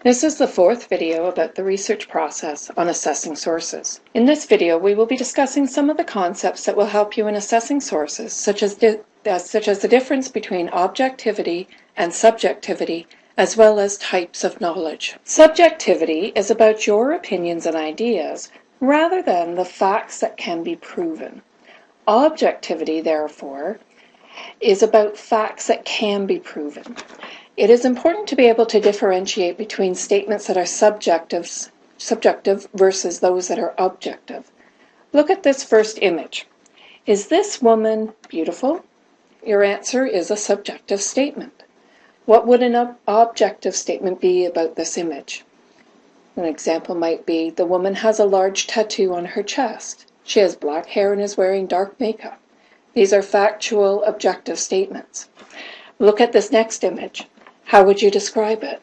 This is the fourth video about the research process on assessing sources. In this video, we will be discussing some of the concepts that will help you in assessing sources, such as the difference between objectivity and subjectivity, as well as types of knowledge. Subjectivity is about your opinions and ideas, rather than the facts that can be proven. Objectivity, therefore, is about facts that can be proven. It is important to be able to differentiate between statements that are subjective versus those that are objective. Look at this first image. Is this woman beautiful? Your answer is a subjective statement. What would an objective statement be about this image? An example might be, the woman has a large tattoo on her chest. She has black hair and is wearing dark makeup. These are factual, objective statements. Look at this next image. How would you describe it?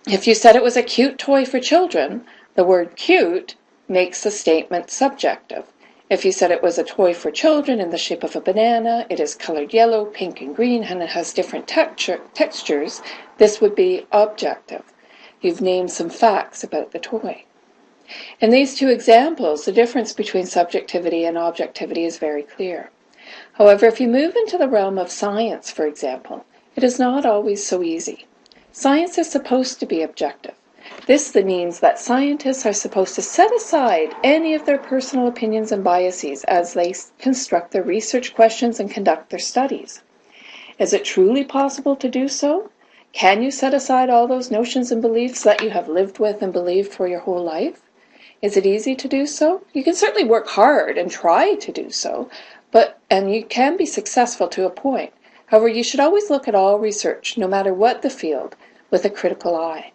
If you said it was a cute toy for children, the word cute makes the statement subjective. If you said it was a toy for children in the shape of a banana, it is colored yellow, pink, and green, and it has different textures, this would be objective. You've named some facts about the toy. In these two examples, the difference between subjectivity and objectivity is very clear. However, if you move into the realm of science, for example, it is not always so easy. Science is supposed to be objective. This means that scientists are supposed to set aside any of their personal opinions and biases as they construct their research questions and conduct their studies. Is it truly possible to do so? Can you set aside all those notions and beliefs that you have lived with and believed for your whole life? Is it easy to do so? You can certainly work hard and try to do so, and you can be successful to a point. However, you should always look at all research, no matter what the field, with a critical eye.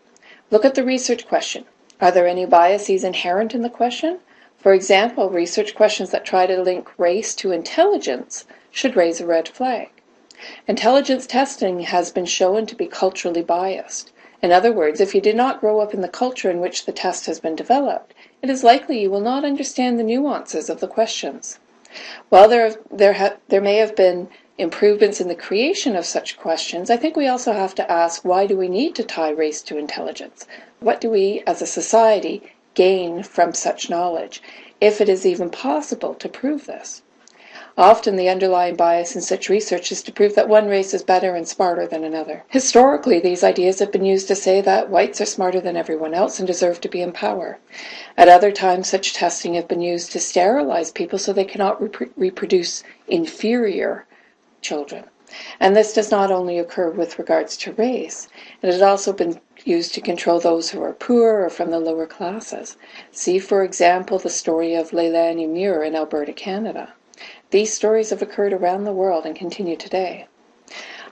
Look at the research question. Are there any biases inherent in the question? For example, research questions that try to link race to intelligence should raise a red flag. Intelligence testing has been shown to be culturally biased. In other words, if you did not grow up in the culture in which the test has been developed, it is likely you will not understand the nuances of the questions. While there may have been improvements in the creation of such questions, I think we also have to ask, why do we need to tie race to intelligence? What do we, as a society, gain from such knowledge, if it is even possible to prove this? Often the underlying bias in such research is to prove that one race is better and smarter than another. Historically, these ideas have been used to say that whites are smarter than everyone else and deserve to be in power. At other times, such testing has been used to sterilize people so they cannot reproduce inferior children. And this does not only occur with regards to race. It has also been used to control those who are poor or from the lower classes. See, for example, the story of Leilani Muir in Alberta, Canada. These stories have occurred around the world and continue today.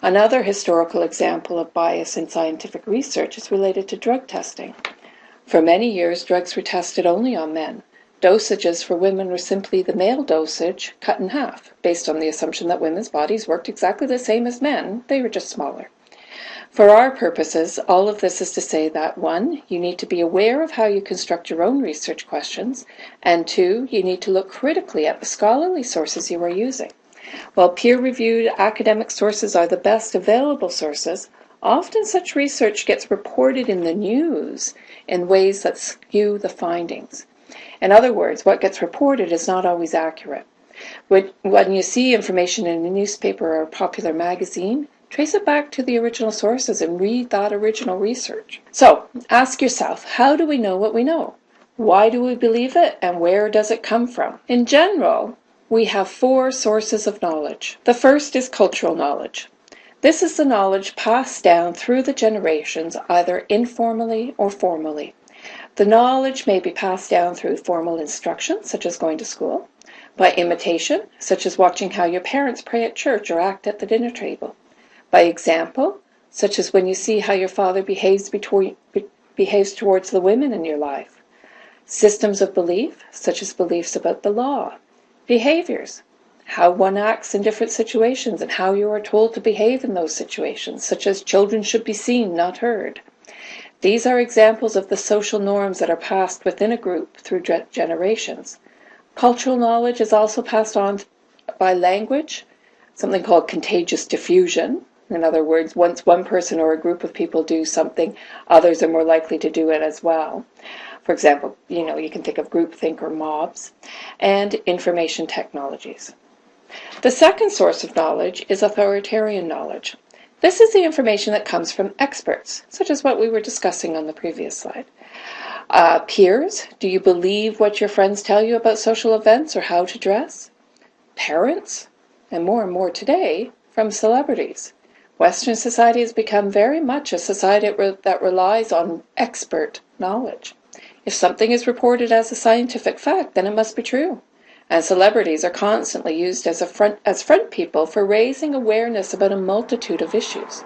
Another historical example of bias in scientific research is related to drug testing. For many years, drugs were tested only on men. Dosages for women were simply the male dosage cut in half, based on the assumption that women's bodies worked exactly the same as men, they were just smaller. For our purposes, all of this is to say that 1, you need to be aware of how you construct your own research questions, and 2, you need to look critically at the scholarly sources you are using. While peer-reviewed academic sources are the best available sources, often such research gets reported in the news in ways that skew the findings. In other words, what gets reported is not always accurate. When you see information in a newspaper or a popular magazine, trace it back to the original sources and read that original research. So, ask yourself, how do we know what we know? Why do we believe it, and where does it come from? In general, we have 4 sources of knowledge. The first is cultural knowledge. This is the knowledge passed down through the generations, either informally or formally. The knowledge may be passed down through formal instruction, such as going to school, by imitation, such as watching how your parents pray at church or act at the dinner table, by example, such as when you see how your father behaves towards the women in your life, systems of belief, such as beliefs about the law, behaviors, how one acts in different situations and how you are told to behave in those situations, such as children should be seen, not heard. These are examples of the social norms that are passed within a group through generations. Cultural knowledge is also passed on by language, something called contagious diffusion, In other words, once one person or a group of people do something, others are more likely to do it as well. For example, you can think of groupthink or mobs, and information technologies. The second source of knowledge is authoritarian knowledge. This is the information that comes from experts, such as what we were discussing on the previous slide. Peers, do you believe what your friends tell you about social events or how to dress? Parents, and more today, from celebrities. Western society has become very much a society that relies on expert knowledge. If something is reported as a scientific fact, then it must be true. And celebrities are constantly used as front people for raising awareness about a multitude of issues.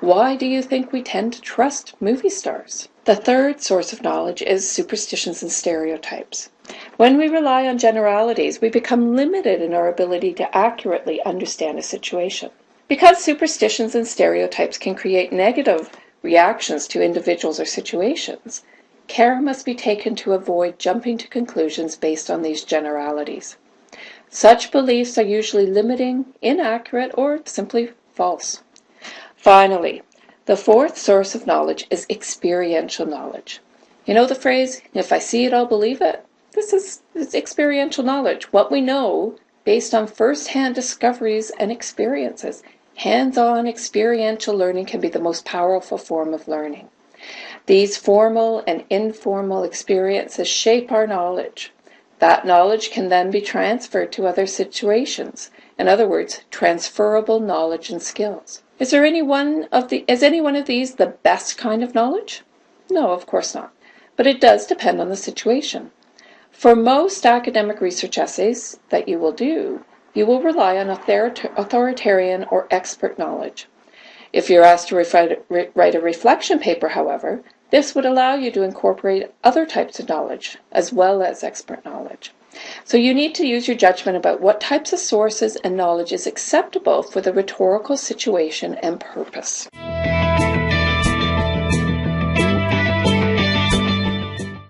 Why do you think we tend to trust movie stars? The third source of knowledge is superstitions and stereotypes. When we rely on generalities, we become limited in our ability to accurately understand a situation. Because superstitions and stereotypes can create negative reactions to individuals or situations, care must be taken to avoid jumping to conclusions based on these generalities. Such beliefs are usually limiting, inaccurate, or simply false. Finally, the fourth source of knowledge is experiential knowledge. You know the phrase, if I see it, I'll believe it? This is experiential knowledge, what we know based on first-hand discoveries and experiences. Hands-on experiential learning can be the most powerful form of learning. These formal and informal experiences shape our knowledge. That knowledge can then be transferred to other situations. In other words, transferable knowledge and skills. Is any one of these the best kind of knowledge? No, of course not. But it does depend on the situation. For most academic research essays that you will do, you will rely on authoritarian or expert knowledge. If you're asked to write a reflection paper, however, this would allow you to incorporate other types of knowledge as well as expert knowledge. So you need to use your judgment about what types of sources and knowledge is acceptable for the rhetorical situation and purpose.